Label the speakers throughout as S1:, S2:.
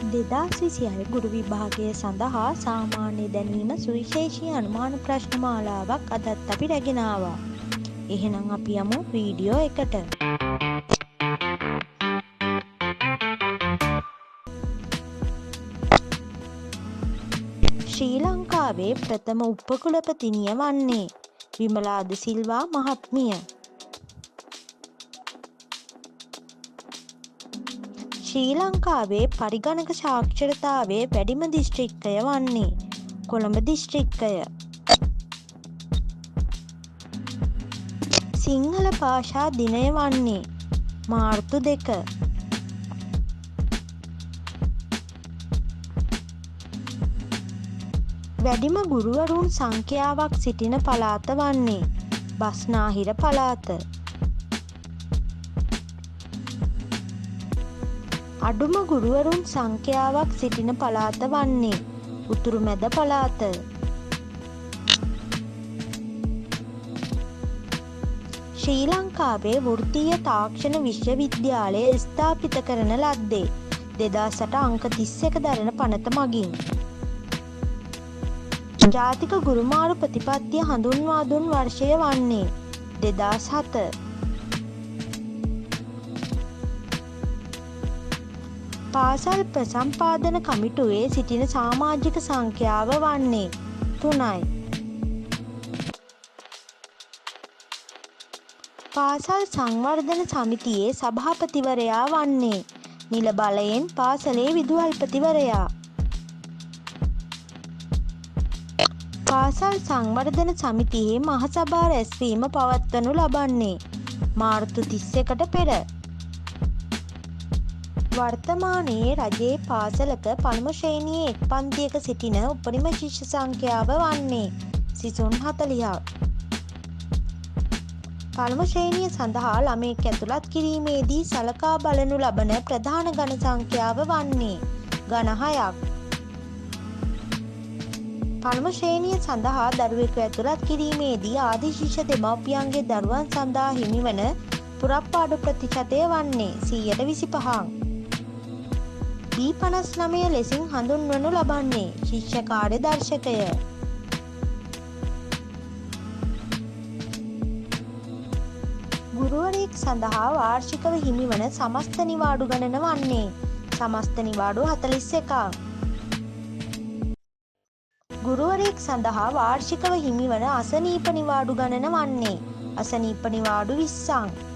S1: 2026 ගුරු විභාගය සඳහා සාමාන්‍ය දැනීම සුවිශේෂී අනුමාන ප්‍රශ්න මාලාවක් අදත් අපි රැගෙන ආවා. එහෙනම් අපි යමු වීඩියෝ එකට. ශ්‍රී ලංකාවේ ප්‍රථම උපකුලපතිනිය වන්නේ විමලා ද සිල්වා මහත්මිය. ශ්‍රී ලංකාවේ පරිගණක සාක්ෂරතාවයේ වැඩිම දිස්ත්‍රික්කය වන්නේ කොළඹ දිස්ත්‍රික්කය. සිංහල භාෂා දිනය වන්නේ මාර්තු 2. වැඩිම ගුරුවරුන් සංඛ්‍යාවක් සිටින පළාත වන්නේ බස්නාහිර පළාත. අඩුම ගුරුවරුන් සංඛ්‍යාවක් සිටින පළාත වන්නේ උතුරුමැද පළාත. ශ්‍රී ලංකාවේ වෘත්තීය තාක්ෂණ විශ්වවිද්‍යාලය ස්ථාපිත කරන ලද්දේ 2008 අංක 31 දරන පනත මගින්. ජාතික ගුරුමාරු ප්‍රතිපත්තිය හඳුන්වා දුන් වර්ෂය වන්නේ 2007. පාසල් ප්‍රසම්පාදන කමිටුවේ සිටින සමාජික සංඛ්‍යාව වන්නේ 3යි. පාසල් සංවර්ධන සමිතියේ සභාපතිවරයා වන්නේ නිල බලයෙන් පාසලේ විදුහල්පතිවරයා. පාසල් සංවර්ධන සමිතියේ මහසභා රැස්වීම පවත්වනු ලබන්නේ මාර්තු 31ට පෙර. වර්තමානයේ රජයේ පාසලක පළමු ශ්‍රේණියේ එක් පන්තියක සිටින උපරිම ශිෂ්‍ය සංඛ්‍යාව වන්නේ සිසුන් 40ක්. පළමු ශ්‍රේණිය සඳහා ළමයෙක් ඇතුළත් කිරීමේදී සලකා බලනු ලබන ප්‍රධාන ඝන සංඛ්‍යාව වන්නේ ඝන 6ක්. පළමු ශ්‍රේණිය සඳහා දරුවෙකු ඇතුළත් කිරීමේදී ආදි ශිෂ්‍ය දෙමව්පියන්ගේ දරුවන් සඳහා හිමිවන පුරප්පාඩු ප්‍රතිශතය වන්නේ 25%ක්. B59 ලෙසින් හඳුන්වනු ලබන්නේ ශිෂ්‍ය කාර්ය දර්ශකය. ගුරුවරයෙක් සඳහා වාර්ෂිකව හිමිවන සමස්ත නිවාඩු ගණන වන්නේ සමස්ත නිවාඩු 41ක්. ගුරුවරයෙක් සඳහා වාර්ෂිකව හිමිවන අසනීප නිවාඩු ගණන වන්නේ අසනීප නිවාඩු 20ක්.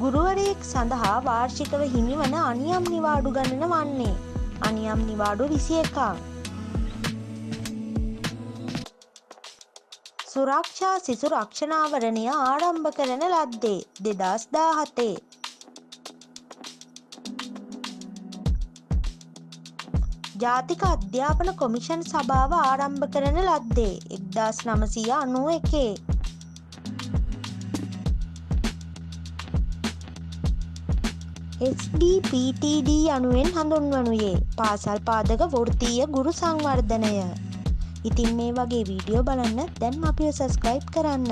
S1: ගුරුවරයෙක් සඳහා වාර්ෂිකව හිමිවන අනියම් නිවාඩු ගණන වන්නේ අනියම් නිවාඩු 21ක්. සුරක්ෂා සිසු රක්ෂණාවරණය ආරම්භ කරන ලද්දේ 2017. ජාතික අධ්‍යාපන කොමිෂන් සභාව ආරම්භ කරන ලද්දේ 1991. SDPTD යනුවෙන් හඳුන්වනුයේ පාසල් පාදක වෘත්තීය ගුරු සංවර්ධනය. ඉතින් මේ වගේ වීඩියෝ බලන්න දැන්ම අපිව සබ්ස්ක්‍රයිබ් කරන්න.